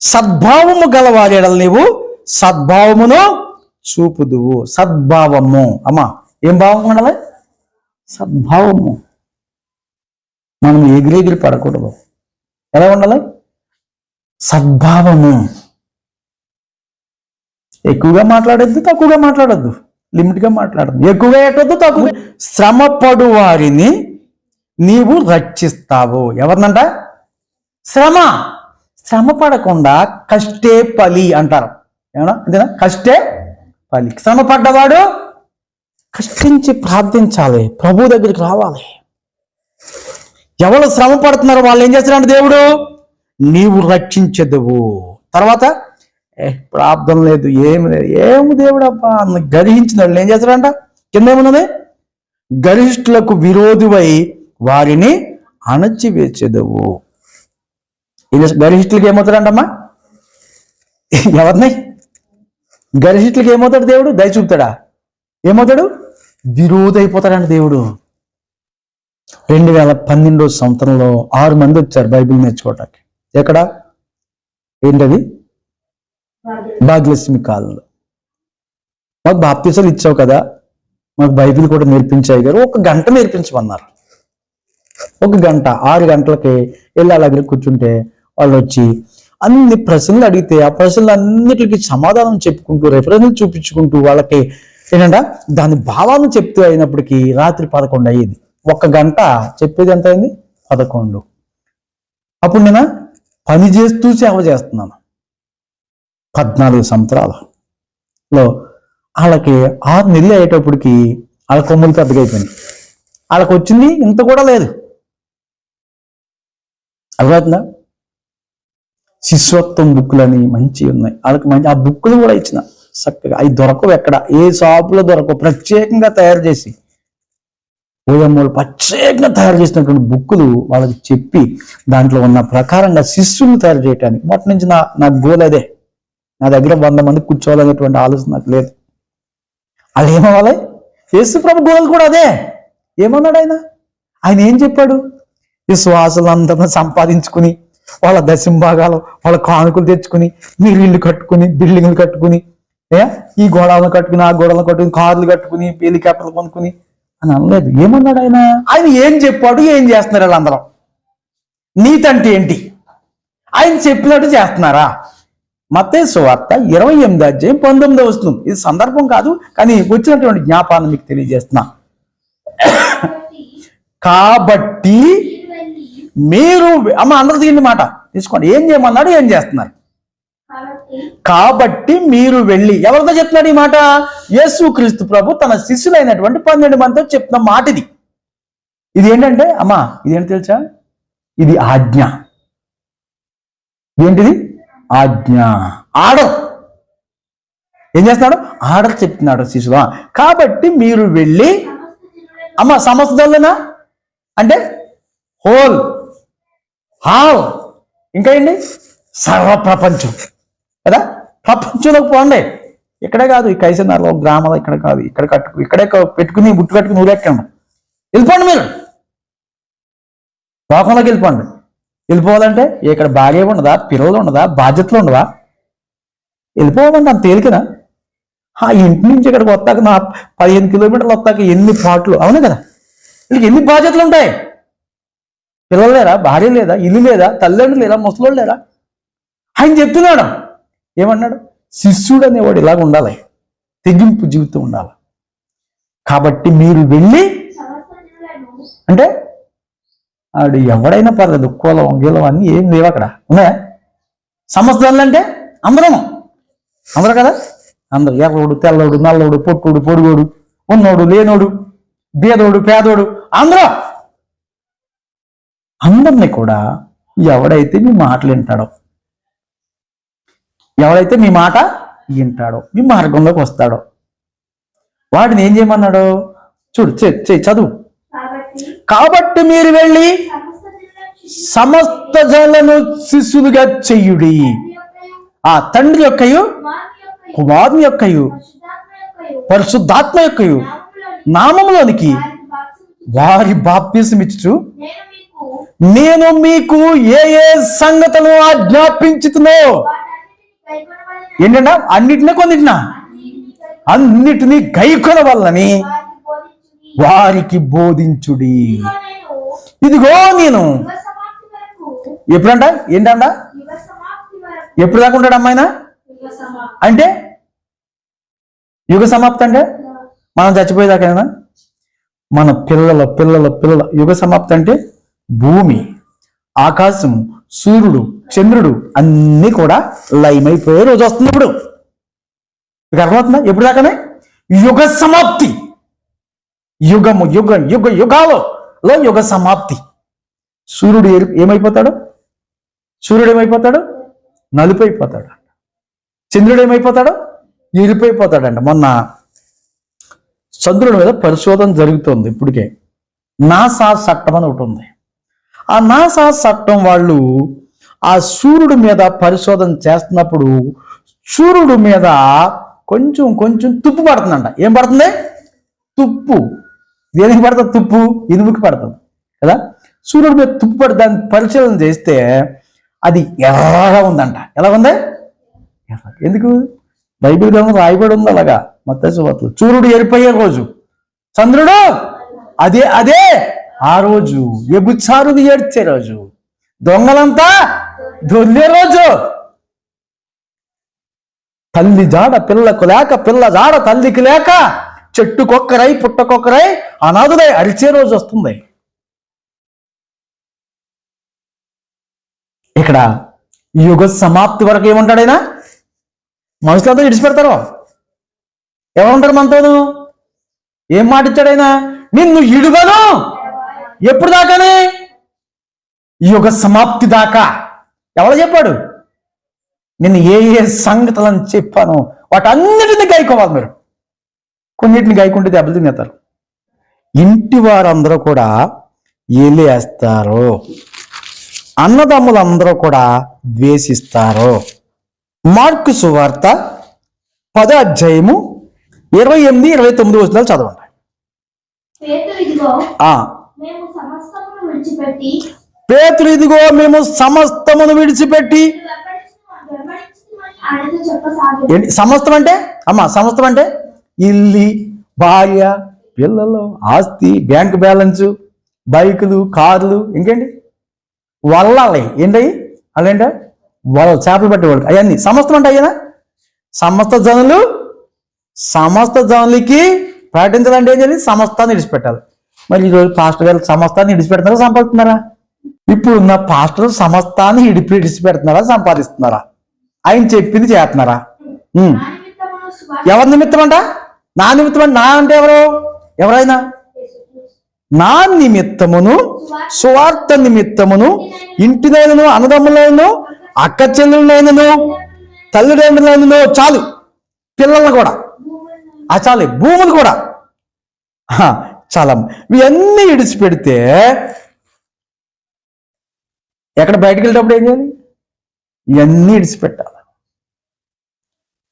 సద్భావము గలవారి ఎడల నీవు సద్భావమును చూపుదువు. సద్భావము అమ్మా, ఏం భావం ఉండాలి? సద్భావము. మనం ఎగిరెగిరి పడకూడదు. ఎలా ఉండాలి? సద్భావము. ఎక్కువగా మాట్లాడద్దు, తక్కువగా మాట్లాడద్దు, లిమిట్గా మాట్లాడద్దు. ఎక్కువగా ఎట్టొద్దు, తక్కువ. శ్రమపడు వారిని నీవు రక్షిస్తావు. ఎవరినంట? శ్రమ పడకుండా కష్టే ఫలి అంటారు. ఏమన్నా అంతేనా? కష్టే ఫలి. శ్రమ పడ్డవాడు కష్టించి ప్రార్థించాలి, ప్రభు దగ్గరికి రావాలి. ఎవరు శ్రమ పడుతున్నారో వాళ్ళు ఏం చేస్తారంటే దేవుడు నీవు రక్షించదువు. తర్వాత ప్రార్థన లేదు, ఏమి లేదు, ఏమి దేవుడు అబ్బా గర్హించిన వాళ్ళు ఏం చేస్తారంట? కింద ఏమున్నది? గరిష్ఠులకు విరోధివై వారిని అణచివేచెదవు. గరిష్ఠులకి ఏమవుతాడంటమ్మా? ఎవరిని? గరిష్ఠులకి ఏమవుతాడు దేవుడు? దయ చూపుతాడా? ఏమవుతాడు? విరోధి అయిపోతాడంట దేవుడు. 2012 సంవత్సరంలో 6 మంది వచ్చారు బైబిల్ నేర్చుకోవటానికి. ఎక్కడ? ఏంటది? భాగ్యలక్ష్మి కాలంలో. మాకు బాప్తీసాలు ఇచ్చావు కదా, మాకు బైబిల్ కూడా నేర్పించాయి గారు, 1 గంట నేర్పించమన్నారు. 1 గంట 6 గంటలకి వెళ్ళి వాళ్ళ దగ్గర కూర్చుంటే వాళ్ళు వచ్చి అన్ని ప్రశ్నలు అడిగితే ఆ ప్రశ్నలన్నిటికీ సమాధానం చెప్పుకుంటూ రెఫరెన్స్లు చూపించుకుంటూ వాళ్ళకి ఏంటంట దాని భావాన్ని చెప్తూ అయినప్పటికీ రాత్రి 11 అయ్యేది. 1 గంట చెప్పేది ఎంత అయింది? 11. అప్పుడు నేను పని చేస్తూ సేవ చేస్తున్నాను. 14 సంవత్సరాలలో వాళ్ళకి 6 నెలలు అయ్యేటప్పటికి వాళ్ళ కొమ్ములు పెద్దగా అయిపోయింది. వాళ్ళకి వచ్చింది ఇంత కూడా లేదు. అర్థమవుతుందా? శిష్యత్వం బుక్కులని మంచి ఉన్నాయి వాళ్ళకి. మంచి ఆ బుక్కులు కూడా ఇచ్చిన చక్కగా. అవి దొరకవు ఎక్కడ, ఏ షాపులో దొరకవు. ప్రత్యేకంగా తయారు చేసి ఓఎంఓలు ప్రత్యేకంగా తయారు చేసినటువంటి బుక్కులు వాళ్ళకి చెప్పి దాంట్లో ఉన్న ప్రకారంగా శిష్యుల్ని తయారు చేయడానికి మొదటి నుంచి నా గోల్ అదే. నా దగ్గర 100 మంది కూర్చోవాలనేటువంటి ఆలోచన నాకు లేదు. వాళ్ళు ఏమవ్వాలి? యేసుప్రభు గోల్ కూడా అదే. ఏమన్నాడు ఆయన ఏం చెప్పాడు? విశ్వాసులందరూ సంపాదించుకుని వాళ్ళ దశంభాగాలు వాళ్ళ కానుకలు తెచ్చుకుని మీరు ఇల్లు కట్టుకుని బిల్డింగ్లు కట్టుకుని ఈ గోడలను కట్టుకుని ఆ గోడలను కట్టుకుని కార్లు కట్టుకుని హెలికాప్టర్లు కొనుక్కుని అని అనలేదు. ఏమన్నాడు ఆయన ఏం చెప్పాడు? ఏం చేస్తున్నారు వాళ్ళందరం? నీతి అంటే ఏంటి? ఆయన చెప్పినట్టు చేస్తున్నారా? మత్తయి సువార్త 28వ అధ్యాయం 19వ వచనం. ఇది సందర్భం కాదు కానీ వచ్చినటువంటి జ్ఞాపాన్ని మీకు తెలియజేస్తున్నా. కాబట్టి మీరు అందరూ దీన్ని మాట తీసుకోండి. ఏం చేయమన్నాడు? ఏం చేస్తున్నారు? కాబట్టి మీరు వెళ్ళి. ఎవరితో చెప్తున్నాడు ఈ మాట? యేసుక్రీస్తు ప్రభు తన శిష్యులైనటువంటి 12 మందితో చెప్తున్న మాట ఇది. ఇది ఏంటంటే ఇదేంటి తెలుసా? ఇది ఆజ్ఞ. ఏంటిది? ఆజ్ఞ. ఆర్డర్. ఏం చేస్తున్నాడు? ఆర్డర్ చెప్తున్నాడు శిష్యులు. కాబట్టి మీరు వెళ్ళి సమస్త జనులనా అంటే హోల్ హాల్ ఇంకా ఏంటి? సర్వ ప్రపంచం కదా. ప్రపంచంలోకి పోండి. ఇక్కడే కాదు, ఈ కైసనర్లో గ్రామాలు ఇక్కడ కాదు, ఇక్కడే పెట్టుకుని బుట్టు కట్టుకుని ఊరెక్కండి. వెళ్ళిపోండి. మీరు లోకంలోకి వెళ్ళిపోండి. వెళ్ళిపోవాలంటే ఇక్కడ భార్య ఉండదా, పిల్లలు ఉండదా, బాధ్యతలు ఉండవా? వెళ్ళిపోవాలంటే అంత తేలికనా? ఇంటి నుంచి ఇక్కడికి వస్తాక 15 కిలోమీటర్లు వస్తాక ఎన్ని పాటలు. అవును కదా. వీళ్ళకి ఎన్ని బాధ్యతలు ఉంటాయి. పిల్లలు లేరా, భార్య లేదా, ఇల్లు లేదా, తల్లిదండ్రులు లేరా, ముసలోళ్ళు లేరా? ఆయన చెప్తున్నాడు. ఏమన్నాడు? శిష్యుడు అనేవాడు ఇలాగ ఉండాలి, తెగింపు జీవితం ఉండాలి. కాబట్టి మీరు వెళ్ళి అంటే ఆడు ఎవడైనా పర్లేదు, కులం గీలం అన్నీ ఏం లేవు అక్కడ. ఉన్నాయా? సమస్తలు అంటే అందరూ కదా. అందరు ఎర్రోడు, తెల్లోడు, నల్లోడు, పొట్టుడు, పొడుగోడు, ఉన్నోడు, లేనోడు, బేదోడు, పేదోడు, అందరినీ కూడా ఎవడైతే మీ మాటలు వింటాడో, ఎవడైతే మీ మాట వింటాడో, మీ మార్గంలోకి వస్తాడో వాడిని ఏం చేయమన్నాడో చూడు. చదువు. కాబట్టి మీరు వెళ్ళి సమస్త జనులను శిష్యులుగా చెయ్యుడి. ఆ తండ్రి యొక్కయు కుమారుని యొక్కయు పరిశుద్ధాత్మ యొక్కయు నామములోనికి వారి బాప్తిసం ఇచ్చుచు నేను మీకు ఏ ఏ సంగతులు ఆజ్ఞాపించుతున్నో ఏంటంట అన్నిటినీ కొన్నిటినా అన్నిటినీ గైకొన వల్లని వారికి బోధించుడి. ఇదిగో నేను ఎప్పుడంట ఏంటంట ఎప్పుడు దాకా ఉంటాడు అమ్మాయినా అంటే యుగ సమాప్తి అంటే మనం చచ్చిపోయేదాకైనా మన పిల్లల పిల్లల పిల్లల యుగ సమాప్తి అంటే భూమి ఆకాశం సూర్యుడు చంద్రుడు అన్నీ కూడా లయమైపోయే రోజు వస్తుంది. ఇప్పుడు మీకు అర్థమవుతుందా? ఎప్పుడు దాకానే యుగ సమాప్తి, యుగము యుగ యుగ యుగాలలో యుగ సమాప్తి. సూర్యుడు ఏమైపోతాడు? సూర్యుడు ఏమైపోతాడు? నలుపు అయిపోతాడు. చంద్రుడు ఏమైపోతాడు? ఎరిపోయిపోతాడంట. మొన్న చంద్రుడి మీద పరిశోధన జరుగుతుంది. ఇప్పటికే నాసా చట్టం అని ఒకటి ఉంది. ఆ నాసా చట్టం వాళ్ళు ఆ సూర్యుడి మీద పరిశోధన చేస్తున్నప్పుడు సూర్యుడి మీద కొంచెం కొంచెం తుప్పు పడుతుందంట. ఏం పడుతుంది? తుప్పు. దేనికి పడుతుంది? తుప్పు ఇనుముకి పడుతుంది కదా. సూర్యుడి మీద తుప్పు పడి దాన్ని పరిశీలన చేస్తే అది ఎర్రగా ఉందంట. ఎలా ఉంది? ఎందుకు? బైబిల్ గ్రంథం రాయబడి ఉంది అలాగా. మత్తయి సువార్తలో సూర్యుడు ఎరిపోయే రోజు, చంద్రుడు అదే అదే ఆ రోజు, ఎగుచారుది ఏడ్చే రోజు, దొంగలంతా దొల్లే రోజు, తల్లి జాడ పిల్లకు లేక పిల్ల జాడ తల్లికి లేక చెట్టుకొక్కరై పుట్టకొక్కరై అనాథులై అరిచే రోజు వస్తుంది. ఇక్కడ యుగ సమాప్తి వరకు ఏముంటాడైనా మనుషులంతా విడిచిపెడతారు. ఎవరుంటారు మనతోను? ఏం మాట ఇచ్చాడైనా? నిన్ను ఇడుగను. ఎప్పుడు దాకానే? యుగ సమాప్తి దాకా. ఎవరు చెప్పాడు? నిన్ను ఏ ఏ సంగతులని చెప్పాను వాటన్నిటిని గైకోవాలి మీరు. కొన్నిటిని గైకుంటే దెబ్బలు తినేస్తారు. ఇంటి వారందరూ కూడా ఏలేస్తారు, అన్నదమ్ములందరూ కూడా ద్వేషిస్తారు. మార్కు సువార్త 10వ అధ్యాయము 28-29 వచనాలు చదవండి. పేతురు ఇదిగో మేము సమస్తమును విడిచిపెట్టి. సమస్తం అంటే అమ్మా, సమస్తం అంటే ఇల్లు, భార్య, పిల్లలు, ఆస్తి, బ్యాంక్ బ్యాలెన్స్, బైకులు, కార్లు, ఇంకేంటి వల్లాలి ఏంటవి అలాంట వాళ్ళు చేపలు పట్టేవాళ్ళు అవన్నీ సమస్తం అంటే అయ్యానా. సమస్త జనులకి ప్రకటించాలంటే ఏం చేయాలి? సమస్తాన్ని విడిచిపెట్టాలి. మరి ఈరోజు పాస్టర్ గారు సమస్తాన్ని విడిచిపెడుతున్నారా సంపాదిస్తున్నారా? ఇప్పుడున్న పాస్టర్ సమస్తాన్ని విడిచిపెడుతున్నారా సంపాదిస్తున్నారా? ఆయన చెప్పింది చేస్తున్నారా? ఎవరి నిమిత్తం అంట? నా నిమిత్తం అంటే, నా అంటే ఎవరైనా నా నిమిత్తమును సువార్త నిమిత్తమును ఇంటినైనను అన్నదమ్ములైనను అక్క చెల్లెలైనను తల్లిదండ్రులైనను చాలు, పిల్లలను కూడా చాలు, భూములు కూడా చాలా, ఇవన్నీ విడిచిపెడితే ఎక్కడ బయటకు వెళ్ళేటప్పుడు ఏం చేయాలి? ఇవన్నీ విడిచిపెట్టాలి.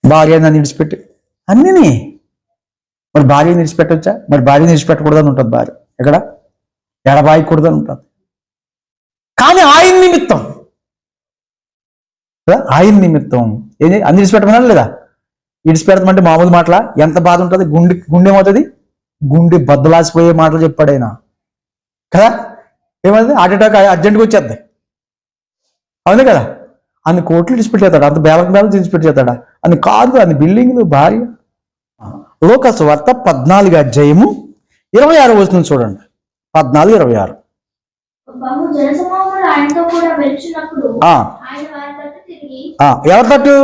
భార్య నన్ను విడిచిపెట్టి అన్నీ. మరి భార్యని విడిచిపెట్టవచ్చా? మరి భార్యని విడిచిపెట్టకూడదని ఉంటుంది. భార్య ఎక్కడ ఎడబాయకూడదని ఉంటుంది. కానీ ఆయన నిమిత్తం ఏం అన్ని విడిచిపెట్టమన్నా లేదా? విడిచిపెడతామంటే మామూలు మాటలా? ఎంత బాధ ఉంటుంది. గుండె ఏమవుతుంది? గుండె బద్దలాసిపోయే మాటలు చెప్పాడు ఆయన కదా. ఏమవుతుంది? హార్ట్ అటాక్ అర్జెంట్గా వచ్చేద్ది. అవును కదా. అన్ని కోట్లు విడిచిపెట్టేస్తాడా? అంత బ్యాలెన్స్ విడిచిపెట్టేస్తాడా? అన్ని కార్లు, అన్ని బిల్డింగ్లు, భార్య. లోకాసు వార్త 14వ అధ్యాయము 26వ వచనం చూడండి. 14:26. ఎవరి తట్టు?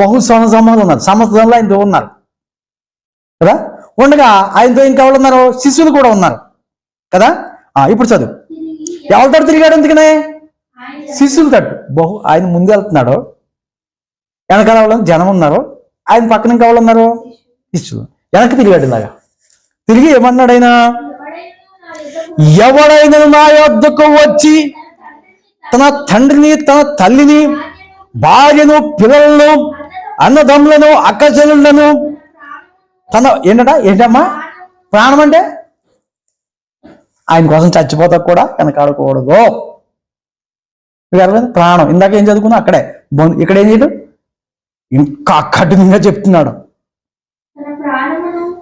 బహు సమూహాలు ఉన్నారు. సమస్త జనులు ఆయనతో ఉన్నారు కదా. ఉండగా ఆయనతో ఇంకెవరు ఉన్నారు? శిష్యులు కూడా ఉన్నారు కదా. ఇప్పుడు చదువు. ఎవరి తట్టు తిరిగాడు? ఎందుకనే శిష్యుల తట్టు. ఆయన ముందు వెళ్తున్నాడు, వెనకాల జనం ఉన్నారు, ఆయన పక్కన ఇంకెవరు ఉన్నారు? శిష్యులు. వెనక్కి తిరిగాడు. ఇలాగా తిరిగి ఏమన్నాడు ఆయన? ఎవడైనా నా యొద్దకు వచ్చి తన తండ్రిని, తన తల్లిని, భార్యను, పిల్లలను, అన్నదమ్ములను, అక్కచెల్లెలను, ఏంటమ్మా ప్రాణం అంటే ఆయన కోసం చచ్చిపోతా కూడా వెనకాడకూడదు. ప్రాణం ఇందాక ఏం చదువుకున్నా అక్కడే, ఇక్కడ ఏం చేయడు, ఇంకా కఠినంగా చెప్తున్నాడు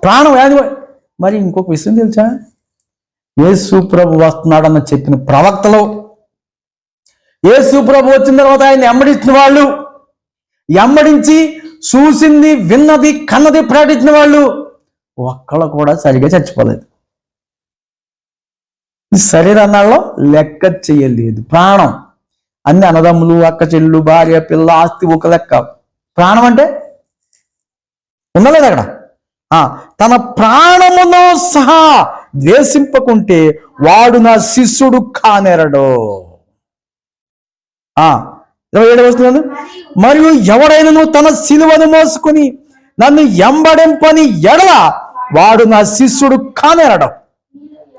ప్రాణం ఏది. మరి ఇంకొక విషయం తెలుసా, యేసు ప్రభు వస్తున్నాడన్న చెప్పిన ప్రవక్తలు, యేసు ప్రభు వచ్చిన తర్వాత ఆయన ఎమ్మడించిన వాళ్ళు, ఎమ్మడించి చూసింది విన్నది కన్నది ప్రకటించిన వాళ్ళు ఒక్కళ్ళు కూడా సరిగా చచ్చిపోలేదు. ఈ శరీరాల్లో లెక్క చేయలేదు. ప్రాణం అన్ని అన్నదమ్ములు, అక్క చెల్లు, భార్య, పిల్ల, ఆస్తి ఒక లెక్క. ప్రాణం అంటే ఉండలేదు అక్కడ. తన ప్రాణమును సహా ద్వేషింపకుంటే వాడు నా శిష్యుడు కానేరడు. 27 వస్తుంది. మరియు ఎవడైనను తన సిలువను మోసుకుని నన్ను ఎంబడింపని ఎడల వాడు నా శిష్యుడు కానేరడు.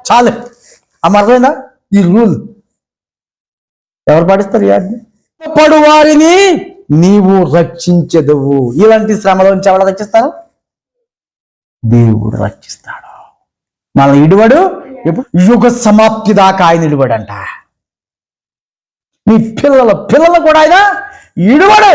చాలే, అర్థమైందా? ఈ రూల్ ఎవరు పాటిస్తారు? పడు వారిని నీవు రక్షించదువు. ఇలాంటి శ్రమలోంచి ఎవరు రక్షిస్తారు? దేవుడు రక్షిస్తాడు. మన ఇడువడు ఎప్పుడు యుగ సమాప్తి దాకా ఆయన ఇడువడంట. మీ పిల్లలు కూడా ఆయన ఇడువడు.